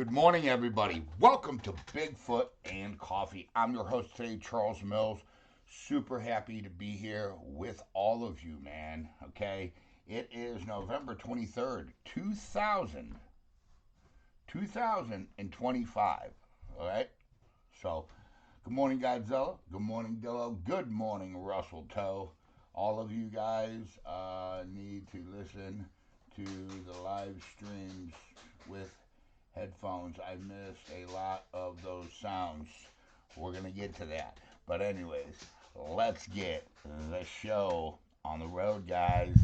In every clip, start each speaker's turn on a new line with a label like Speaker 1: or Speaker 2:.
Speaker 1: Good morning, everybody. Welcome to Bigfoot and Coffee. I'm your host today, Charles Mills. Super happy to be here with all of you, man. Okay, it is November 23rd, 2025. All right, so good morning, Godzilla. Good morning, Dillo. Good morning, Russell Toe. All of you guys need to listen to the live streams with headphones. I missed a lot of those sounds. We're going to get to that. But anyways, let's get the show on the road, guys.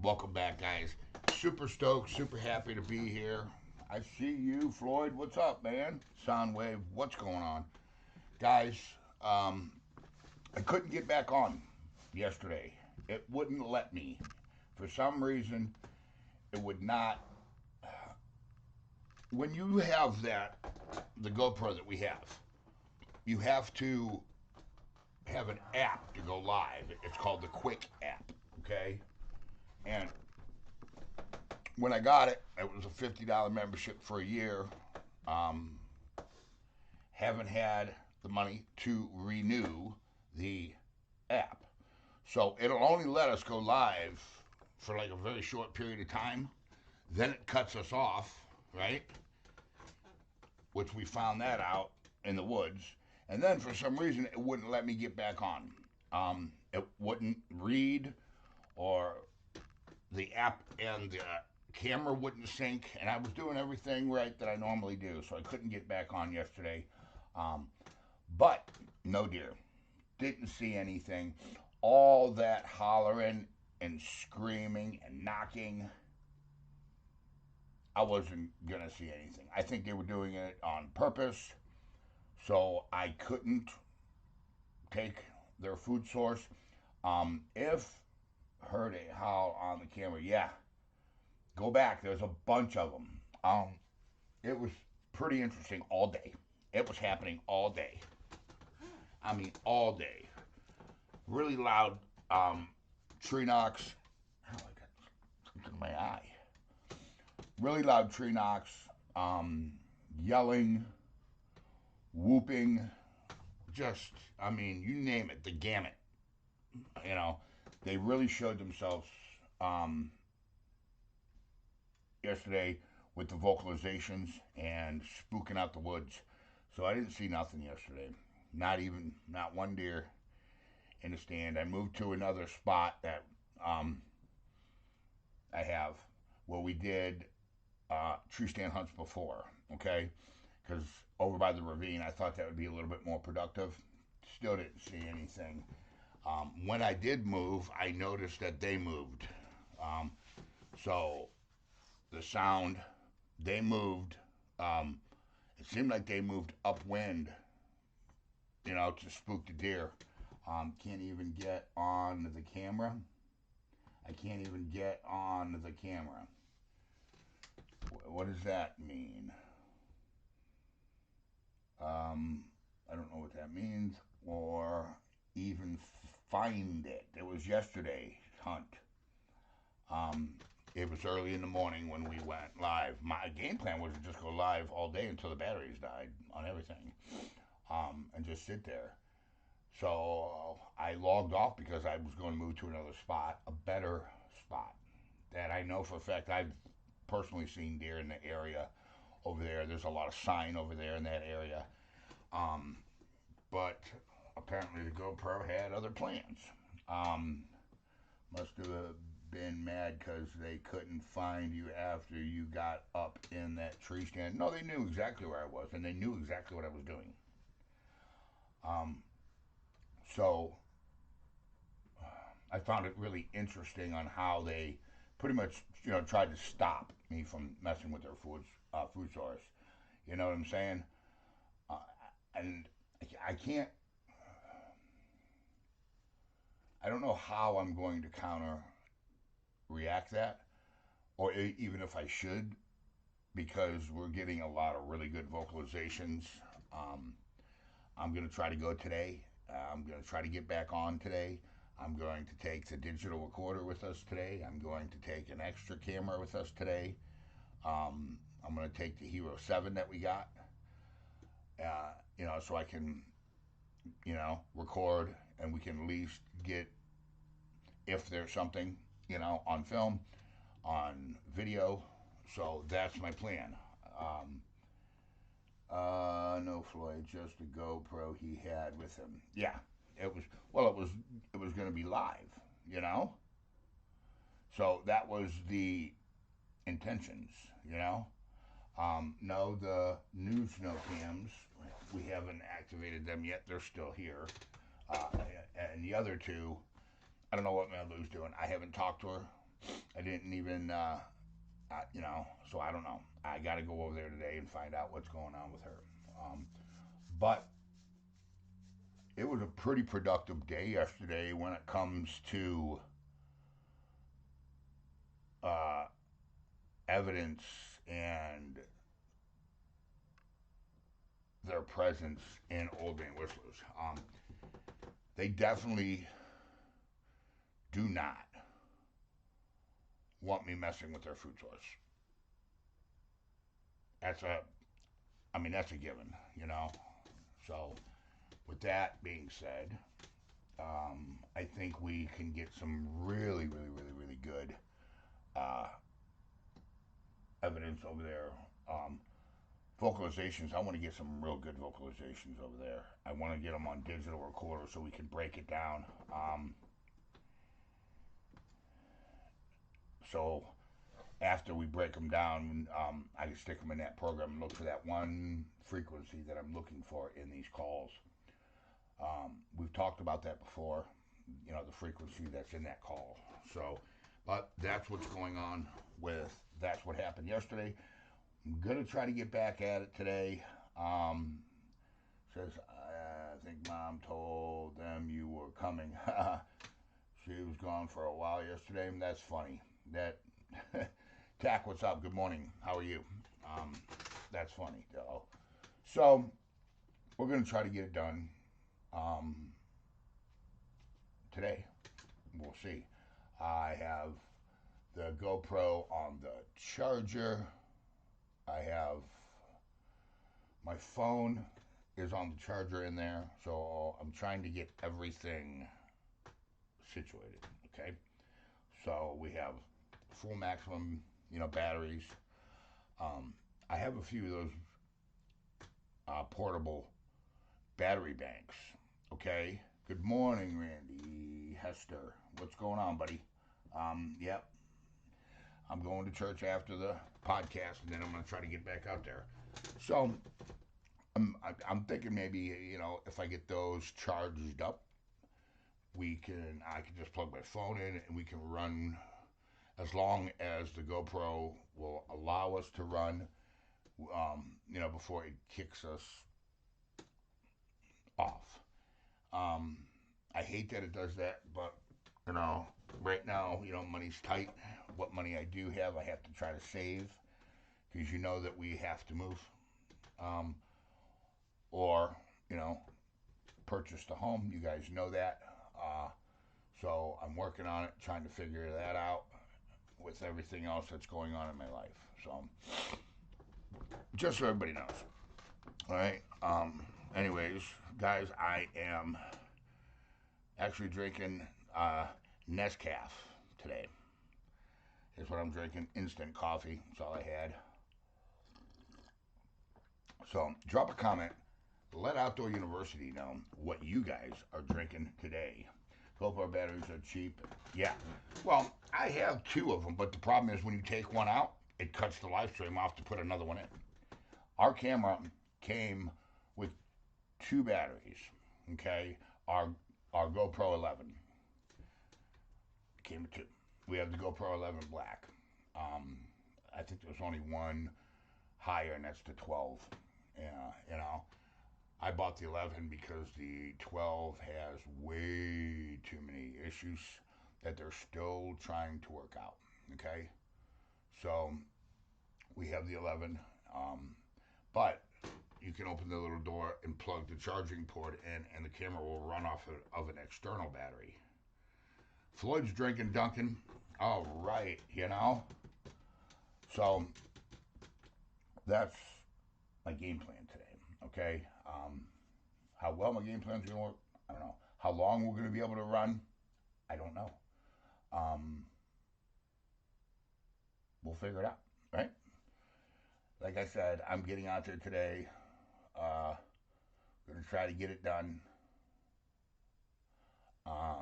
Speaker 1: Welcome back, guys. Super stoked, super happy to be here. I see you, Floyd. What's up, man? Soundwave, what's going on? Guys, I couldn't get back on yesterday. It wouldn't let me. For some reason, it would not. When you have the GoPro that we have, you have to have an app to go live. It's called the Quick app, okay? And when I got it, it was a $50 membership for a year. Haven't had the money to renew the app. So it'll only let us go live for like a very short period of time. Then it cuts us off, right? Which we found that out in the woods. And then for some reason, it wouldn't let me get back on. It wouldn't read, or the app and the camera wouldn't sync, and I was doing everything right that I normally do, so I couldn't get back on yesterday. But no deer, didn't see anything. All that hollering and screaming and knocking, I wasn't gonna see anything. I think they were doing it on purpose, so I couldn't take their food source. If heard a howl on the camera, yeah, go back. There's a bunch of them. It was pretty interesting all day. It was happening all day. I mean, all day. Really loud tree knocks. Oh, I got something in my eye. Really loud tree knocks. Yelling, whooping. Just, I mean, you name it. The gamut. You know, they really showed themselves yesterday with the vocalizations and spooking out the woods. So I didn't see nothing yesterday. Not one deer in the stand. I moved to another spot that I have where we did tree stand hunts before, okay? Because over by the ravine, I thought that would be a little bit more productive. Still didn't see anything. When I did move, I noticed that they moved. So the sound, they moved. It seemed like they moved upwind, to spook the deer. Can't even get on the camera. I can't even get on the camera. What does that mean? I don't know what that means, or even find it. It was yesterday's hunt. It was early in the morning when we went live. My game plan was to just go live all day until the batteries died on everything, and just sit there. So I logged off because I was going to move to another spot, a better spot that I know for a fact I've personally seen deer in the area over there. There's a lot of sign over there in that area. But apparently the GoPro had other plans. Um, must have been mad because they couldn't find you after you got up in that tree stand. No, they knew exactly where I was, and they knew exactly what I was doing. Um, so I found it really interesting on how they pretty much, tried to stop me from messing with their food source. You know what I'm saying? Uh, and I can't. I don't know how I'm going to counter react that, or even if I should, because we're getting a lot of really good vocalizations. Um, I'm going to try to go today. I'm going to try to get back on today. I'm going to take the digital recorder with us today. I'm going to take an extra camera with us today. I'm going to take the Hero 7 that we got, so I can, record and we can at least get, if there's something, on film, on video. So that's my plan. No, Floyd, just a GoPro he had with him. Yeah, it was. Well, it was going to be live, you know. So that was the intentions, you know. No, the news no cams, we haven't activated them yet. They're still here. Uh, and the other two, I don't know what Malu's doing. I haven't talked to her. I didn't even, so I don't know. I got to go over there today and find out what's going on with her. But it was a pretty productive day yesterday when it comes to uh, evidence and their presence in Old Man Whistler's. They definitely do not want me messing with their food source. That's a, that's a given, you know. So, with that being said, I think we can get some really, really, really, really good uh, evidence over there. Vocalizations, I want to get some real good vocalizations over there. I want to get them on digital recorder so we can break it down. So after we break them down, I can stick them in that program and look for that one frequency that I'm looking for in these calls. We've talked about that before, the frequency that's in that call. So, but that's what's going on that's what happened yesterday. I'm going to try to get back at it today. Says, I think Mom told them you were coming. She was gone for a while yesterday. That's funny. That Tack, what's up? Good morning. How are you? That's funny, though. So we're gonna try to get it done today. We'll see. I have the GoPro on the charger. I have my phone is on the charger in there, so I'm trying to get everything situated. Okay, so we have full maximum, batteries. I have a few of those portable battery banks. Okay. Good morning, Randy Hester. What's going on, buddy? Yep. I'm going to church after the podcast, and then I'm going to try to get back out there. So I'm thinking maybe, if I get those charged up, I can just plug my phone in and we can run as long as the GoPro will allow us to run, before it kicks us off. I hate that it does that, but, right now, money's tight. What money I do have, I have to try to save, because that we have to move, or, purchase the home. You guys know that. So I'm working on it, trying to figure that out with everything else that's going on in my life. So, just so everybody knows. All right. Anyways, guys, I am actually drinking Nescafe today. Is what I'm drinking. Instant coffee. That's all I had. So, drop a comment. Let Outdoor University know what you guys are drinking today. GoPro batteries are cheap. Yeah. Well, I have two of them, but the problem is when you take one out, it cuts the live stream off to put another one in. Our camera came with two batteries. Okay, our GoPro 11 came with two. We have the GoPro 11 Black. Um, I think there's only one higher, and that's the 12. Yeah, you know, I bought the 11 because the 12 has way too many issues that they're still trying to work out. Okay, so we have the 11, but you can open the little door and plug the charging port in, and the camera will run off of an external battery. Floyd's drinking Dunkin'. All right, you know. So that's my game plan today. Okay. How well my game plan's gonna work, I don't know. How long we're gonna be able to run, I don't know. Um, we'll figure it out, right? Like I said, I'm getting out there today. Uh, gonna try to get it done. Uh,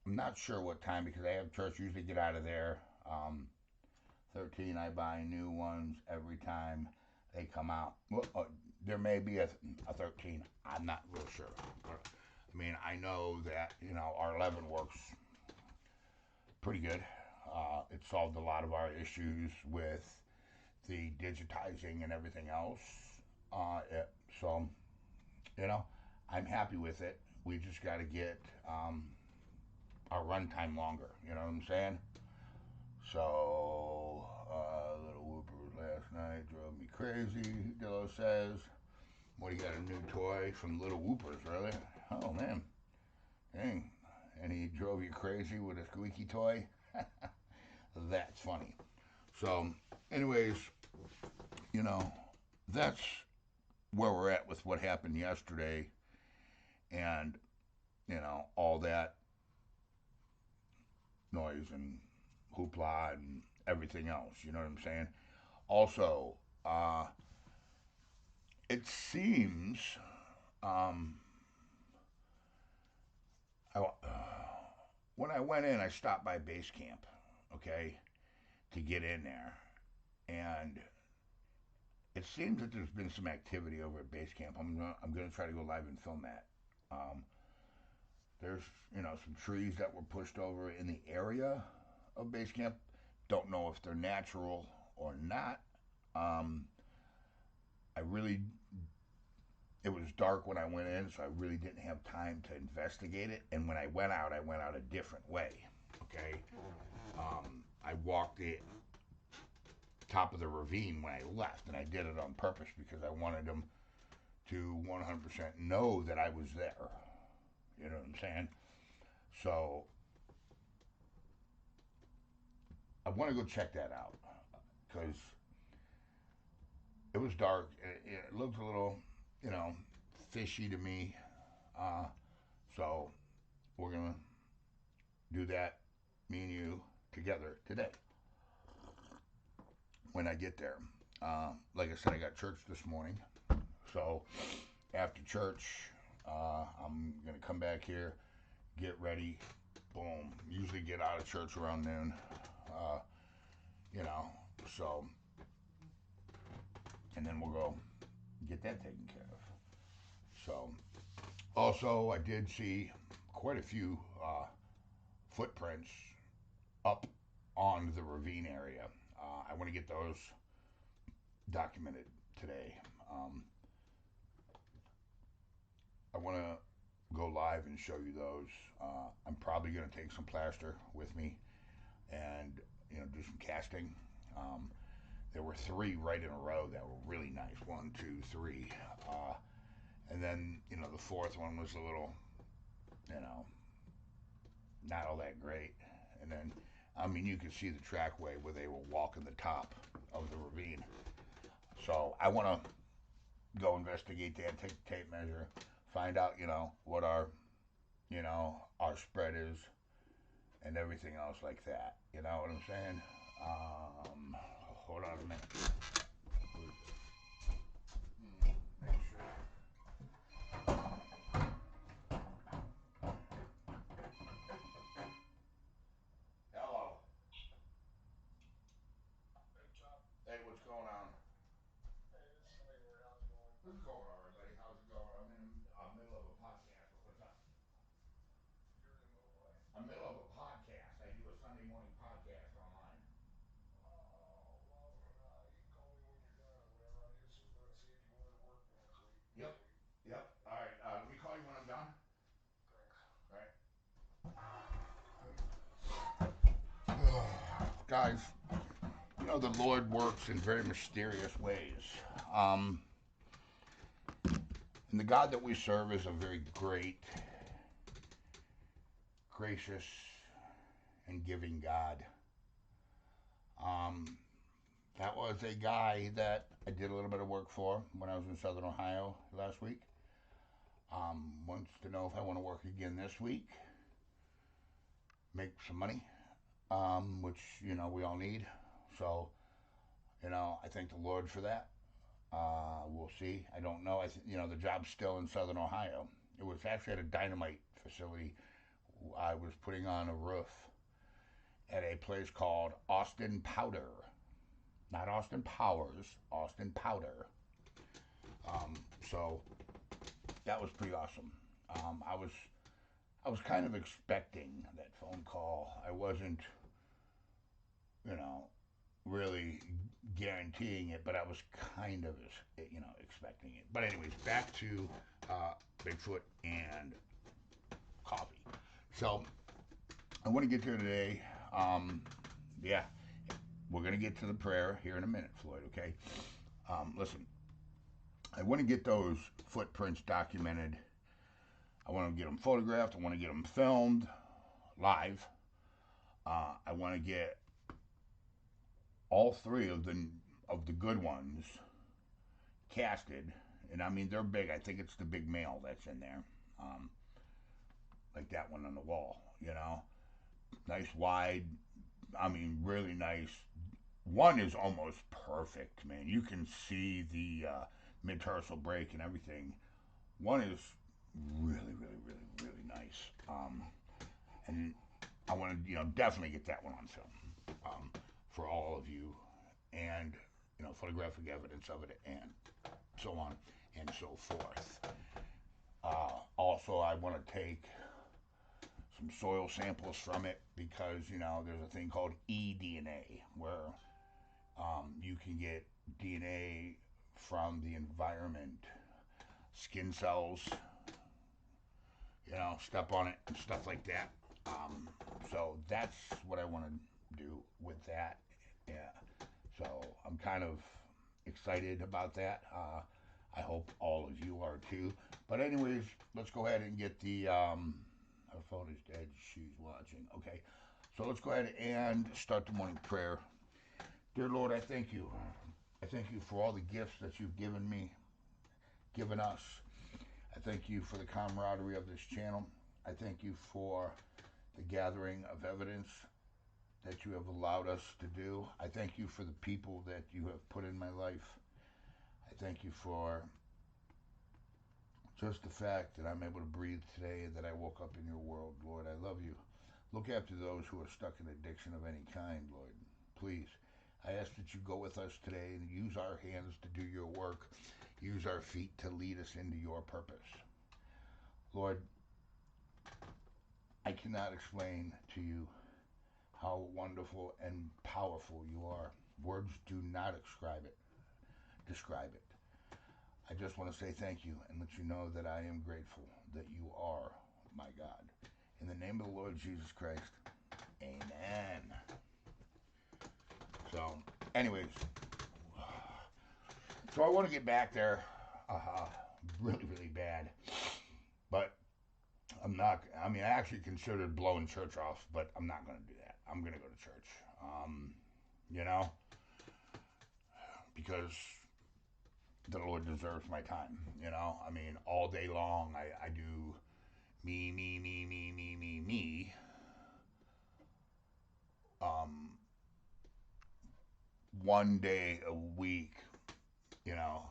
Speaker 1: I'm not sure what time because I have church. Usually get out of there. 13. I buy new ones every time they come out. Well, there may be a 13. I'm not real sure. But, I mean, I know that our 11 works pretty good. It solved a lot of our issues with the digitizing and everything else. So I'm happy with it. We just got to get our runtime longer. You know what I'm saying? So, Little Whoopers last night drove me crazy, Dillo says. What, you got a new toy from Little Whoopers, really? Oh, man. Dang. And he drove you crazy with a squeaky toy? That's funny. So, anyways, that's where we're at with what happened yesterday and, all that noise and hoopla and everything else. You know what I'm saying? Also, it seems um, I, when I went in, I stopped by base camp, okay, to get in there, and it seems that there's been some activity over at base camp. I'm gonna try to go live and film that. Um, there's some trees that were pushed over in the area of base camp. Don't know if they're natural or not. Um, I really, it was dark when I went in, so I really didn't have time to investigate it. And when I went out a different way. Okay, I walked the top of the ravine when I left, and I did it on purpose because I wanted them to 100% know that I was there. You know what I'm saying? So I want to go check that out because it was dark. It looked a little, fishy to me. So we're gonna do that, me and you together today when I get there. Like I said, I got church this morning, so after church, I'm gonna come back here, get ready, boom. Usually get out of church around noon, uh, you know. So, and then we'll go get that taken care of. So, also, I did see quite a few footprints up on the ravine area. I want to get those documented today. I want to go live and show you those. I'm probably going to take some plaster with me and do some casting. There were 3 right in a row that were really nice. 1, 2, 3. And then the fourth one was a little, not all that great. And then, you could see the trackway where they were walking the top of the ravine. So I want to go investigate that, take the tape measure, find out, what our spread is and everything else like that. You know what I'm saying? Hold on a minute. Make sure. going, all right, buddy? How's it going? I'm in the middle of a podcast. But what's up?
Speaker 2: You're in the middle of what?
Speaker 1: I'm in the middle of a podcast. I do a Sunday morning podcast online.
Speaker 2: Oh, well, you can call me when you're done or whatever. I just was going to see if you wanted to work
Speaker 1: Yep.
Speaker 2: next week.
Speaker 1: Yep. All right. Let me call you when I'm done.
Speaker 2: Thanks.
Speaker 1: All right. Guys, you know the Lord works in very mysterious ways. Um, and the God that we serve is a very great, gracious, and giving God. Um, that was a guy that I did a little bit of work for when I was in Southern Ohio last week. Wants to know if I want to work again this week, make some money, which we all need. So I thank the Lord for that. We'll see. I don't know. The job's still in Southern Ohio. It was actually at a dynamite facility. I was putting on a roof at a place called Austin Powder. Not Austin Powers, Austin Powder. So that was pretty awesome. I was kind of expecting that phone call. I wasn't, you know, really guaranteeing it, but I was kind of, expecting it. But anyways, back to Bigfoot and coffee. So I want to get there today. Yeah, we're gonna get to the prayer here in a minute, Floyd. Okay. Listen, I want to get those footprints documented. I want to get them photographed. I want to get them filmed live. I want to get all three of the good ones casted, and I mean they're big. I think it's the big male that's in there, um, like that one on the wall. Nice wide. I mean, really nice. One is almost perfect, man. You can see the mid-tarsal break and everything. One is really, really, really, really nice. And I want to, definitely get that one on film for all of you, and photographic evidence of it, and so on and so forth. Also, I want to take some soil samples from it because there's a thing called eDNA where you can get DNA from the environment, skin cells, step on it, and stuff like that. So that's what I want to do with that. Yeah. So I'm kind of excited about that. I hope all of you are too. But anyways, let's go ahead and get the. Our phone is dead. She's watching. Okay. So let's go ahead and start the morning prayer. Dear Lord, I thank you. I thank you for all the gifts that you've given me, given us. I thank you for the camaraderie of this channel. I thank you for the gathering of evidence that you have allowed us to do. I thank you for the people that you have put in my life. I thank you for just the fact that I'm able to breathe today and that I woke up in your world, Lord. I love you. Look after those who are stuck in addiction of any kind, Lord. Please. I ask that you go with us today and use our hands to do your work. Use our feet to lead us into your purpose. Lord, I cannot explain to you how wonderful and powerful you are. Words do not describe it. I just want to say thank you and let you know that I am grateful that you are my God. In the name of the Lord Jesus Christ, amen. So, anyways, so I want to get back there really, really bad. But I'm not, I actually considered blowing church off, but I'm not going to do that. I'm going to go to church. You know, because the Lord deserves my time. All day long I do me, me, me, me, me, me, me. Um, one day a week, you know,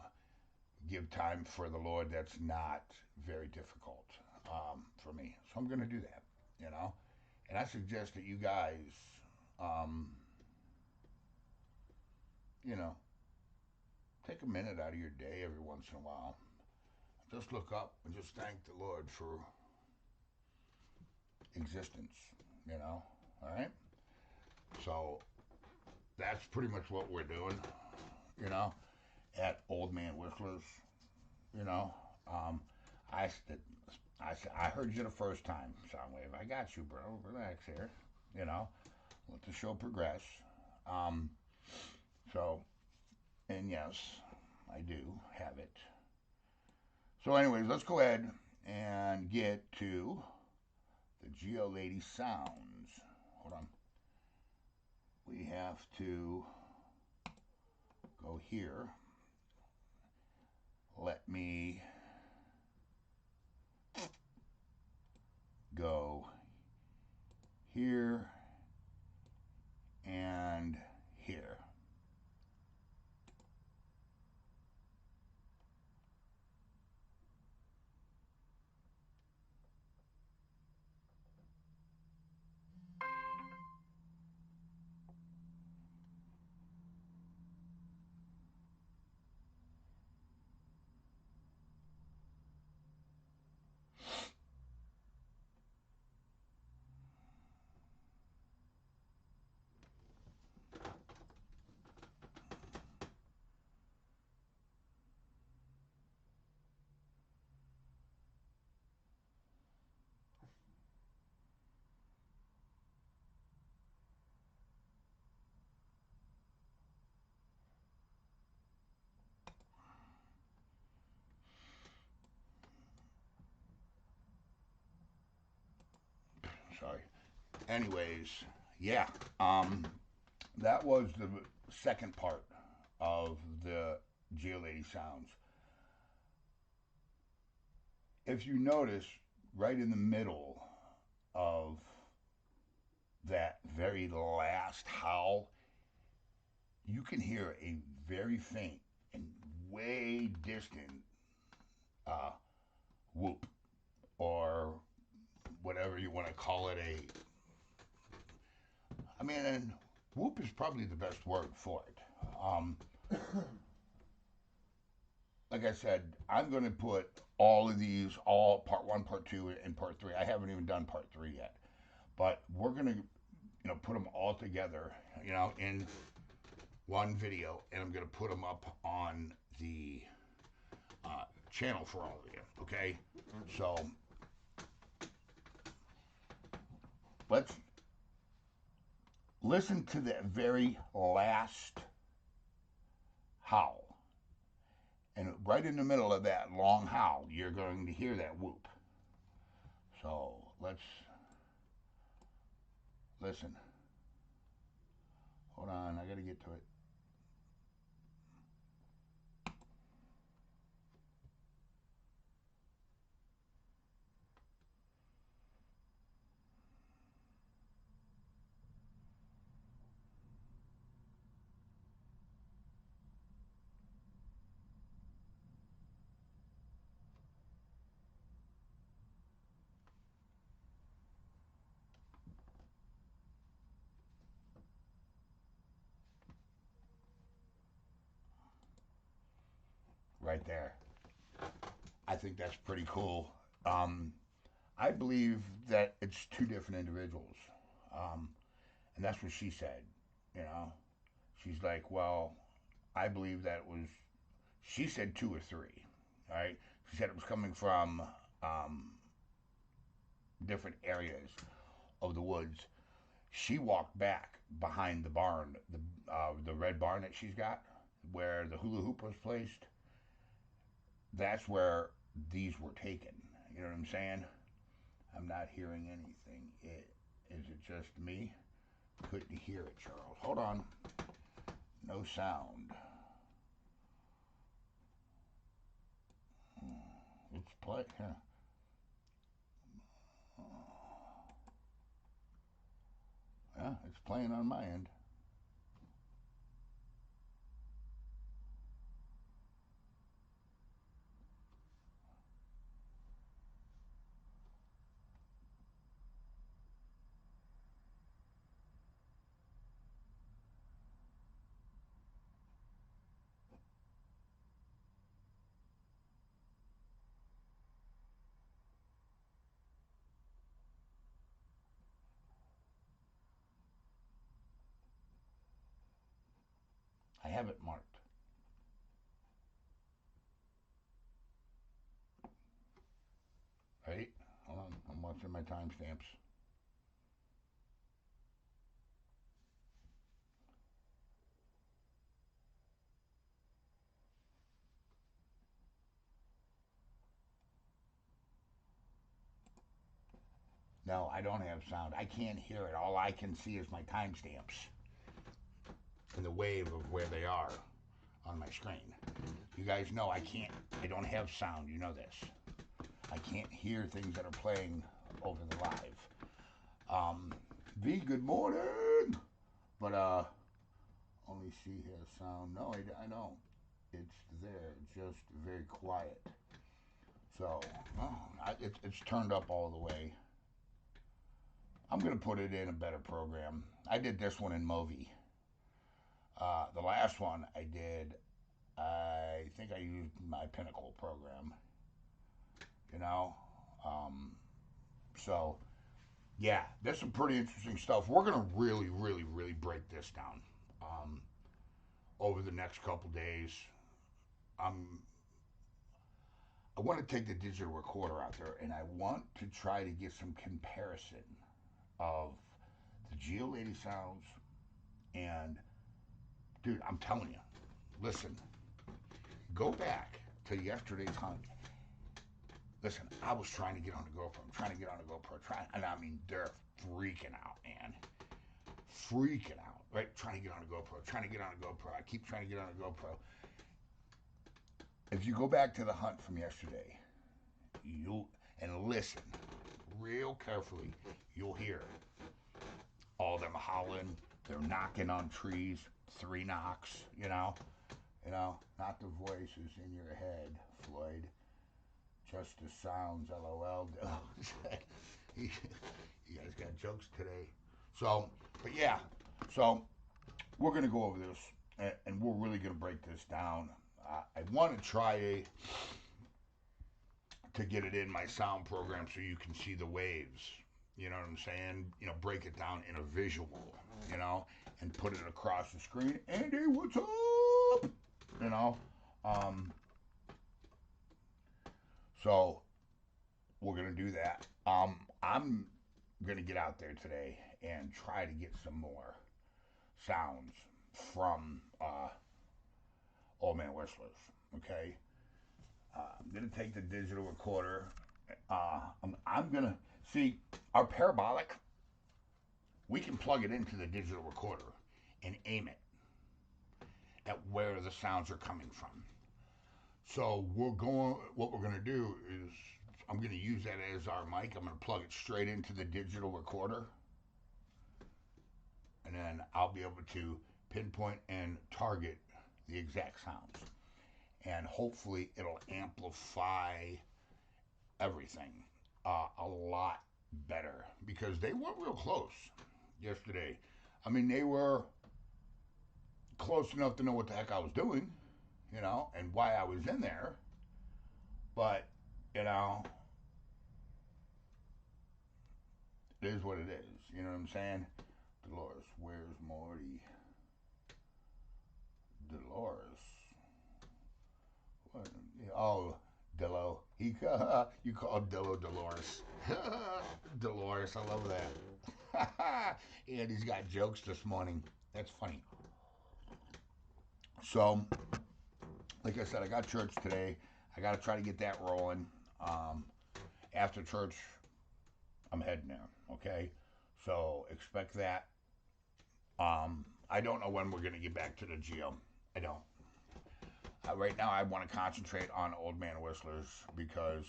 Speaker 1: give time for the Lord. That's not very difficult for me. So I'm going to do that, And I suggest that you guys, um, you know, take a minute out of your day every once in a while. Just look up and just thank the Lord for existence, you know? All right? So that's pretty much what we're doing, you know, at Old Man Whistler's, you know. Um, I, I heard you the first time, Soundwave. I got you, bro. Relax here, you know. Let the show progress. Um, so, and yes, I do have it. So, anyways, let's go ahead and get to the Geo Lady sounds. Hold on. We have to go here. Let me go here and here. Sorry. Anyways, yeah. That was the second part of the Geo Lady sounds. If you notice, right in the middle of that very last howl, you can hear a very faint and way distant uh, whoop, or whatever you want to call it. I mean, whoop is probably the best word for it. Like I said, I'm going to put all of these, all part one, part two, and part three. I haven't even done part three yet, but we're going to, put them all together, in one video, and I'm going to put them up on the channel for all of you. Okay, so let's listen to the very last howl. And right in the middle of that long howl, you're going to hear that whoop. So let's listen. Hold on, I gotta get to it. Right there. I think that's pretty cool. Um, I believe that it's two different individuals. Um, and that's what she said. You know, she's like, well, I believe that was, she said two or three. All right. She said it was coming from um, different areas of the woods. She walked back behind the barn, the red barn that she's got, where the hula hoop was placed. That's where these were taken. You know what I'm saying? I'm not hearing anything. Is it just me? Couldn't hear it, Charles. Hold on. No sound. It's play. Huh. Yeah, it's playing on my end. I have it marked. Right? Hold on. I'm watching my timestamps. No, I don't have sound. I can't hear it. All I can see is my timestamps and the wave of where they are on my screen. You guys know I don't have sound. You know this. I can't hear things that are playing over the live. V, good morning. But, only she has sound. No, I don't. It's there, just very quiet. So, it's turned up all the way. I'm going to put it in a better program. I did this one in Movi. The last one I did, I think I used my Pinnacle program. You know? So, yeah, there's some pretty interesting stuff. We're going to really, really, really break this down over the next couple days. I want to take the digital recorder out there and I want to try to get some comparison of the Geo Lady sounds and, dude, I'm telling you, listen, go back to yesterday's hunt. Listen, I was trying to get on the GoPro. I'm trying to get on the GoPro. And I mean, they're freaking out, man. Freaking out, right? Trying to get on the GoPro. Trying to get on the GoPro. I keep trying to get on the GoPro. If you go back to the hunt from yesterday, and listen real carefully, you'll hear all them howling. They're knocking on trees. 3 knocks, not the voices in your head, Floyd. Just the sounds, LOL. You guys got jokes today. So, but yeah, so we're going to go over this, and we're really going to break this down. I want to try to get it in my sound program so you can see the waves. You know what I'm saying? Break it down in a visual, and put it across the screen. Andy, what's up? So we're gonna do that. I'm gonna get out there today and try to get some more sounds from Old Man Whistlers. Okay. I'm gonna take the digital recorder. I'm gonna see our parabolic. We can plug it into the digital recorder and aim it at where the sounds are coming from. So what we're gonna do is I'm gonna use that as our mic. I'm gonna plug it straight into the digital recorder. And then I'll be able to pinpoint and target the exact sounds. And hopefully it'll amplify everything a lot better. Because they weren't real close yesterday. I mean, they were close enough to know what the heck I was doing, and why I was in there. But, it is what it is. You know what I'm saying? Dolores, where's Morty? Dolores. What? Oh, Dillo. You called Dillo Dolores. Dolores, I love that. And he's got jokes this morning. That's funny. So, like I said, I got church today. I got to try to get that rolling. After church, I'm heading there. Okay, so expect that. I don't know when we're gonna get back to the Geo. I don't. Right now, I want to concentrate on Old Man Whistlers because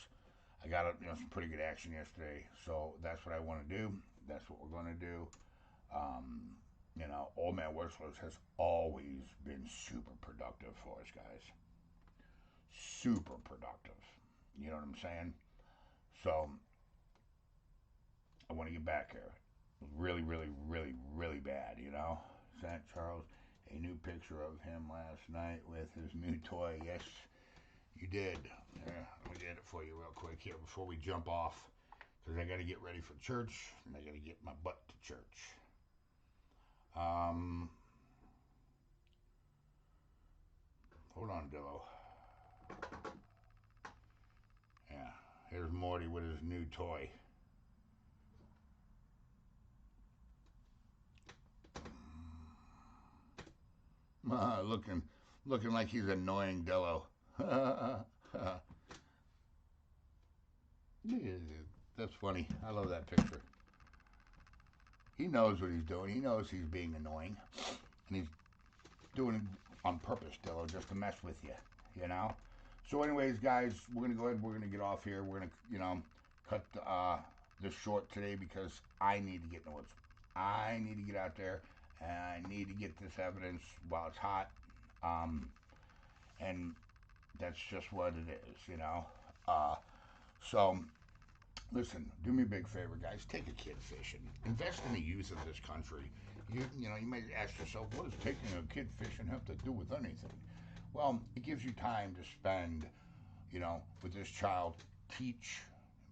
Speaker 1: I got some pretty good action yesterday. So that's what I want to do. That's what we're going to do. Old Man Whistlers has always been super productive for us, guys. Super productive. You know what I'm saying? So I want to get back here. Really, really, really, really bad, Sent Charles a new picture of him last night with his new toy. Yes, you did. Yeah, let me get it for you real quick here before we jump off. Because I got to get ready for church. And I got to get my butt to church. Hold on, Dillo. Yeah, here's Morty with his new toy. Looking like he's annoying Dillo. That's funny. I love that picture. He knows what he's doing. He knows he's being annoying, and he's doing it on purpose, Dillo, just to mess with you. You know. So, anyways, guys, we're gonna go ahead. We're gonna get off here. We're gonna, cut this short today because I need to get in the woods. I need to get out there, and I need to get this evidence while it's hot. And that's just what it is. So listen, do me a big favor, guys. Take a kid fishing. Invest in the youth of this country. You might ask yourself, what does taking a kid fishing have to do with anything? Well, it gives you time to spend, with this child, teach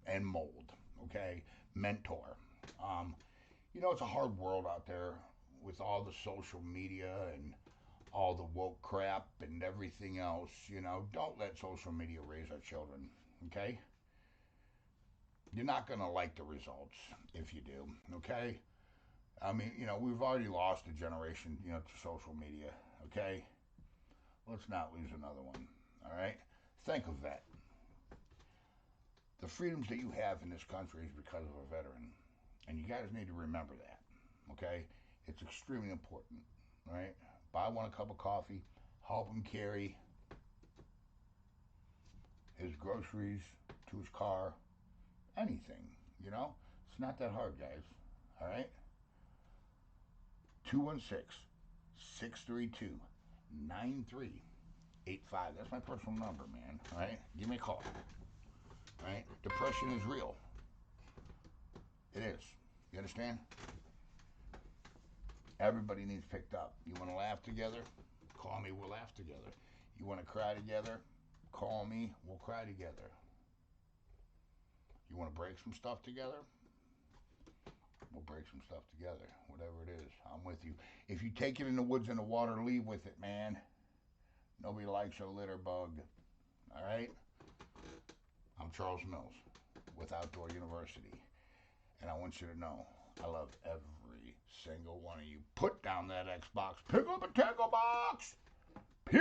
Speaker 1: and mold. Okay, mentor. It's a hard world out there with all the social media and all the woke crap and everything else. Don't let social media raise our children. Okay, you're not going to like the results if you do, okay? I mean, we've already lost a generation, to social media, okay? Let's not lose another one, all right? Think of that. The freedoms that you have in this country is because of a veteran, and you guys need to remember that, okay? It's extremely important, all right? Buy one a cup of coffee, help him carry his groceries to his car, anything, It's not that hard, guys. All right? 216-632-9385. That's my personal number, man. All right? Give me a call. All right? Depression is real. It is. You understand? Everybody needs picked up. You want to laugh together? Call me. We'll laugh together. You want to cry together? Call me. We'll cry together. You want to break some stuff together? We'll break some stuff together. Whatever it is, I'm with you. If you take it in the woods and the water, leave with it, man. Nobody likes a litter bug. All right? I'm Charles Mills with Outdoor University. And I want you to know, I love every single one of you. Put down that Xbox. Pick up a tackle box.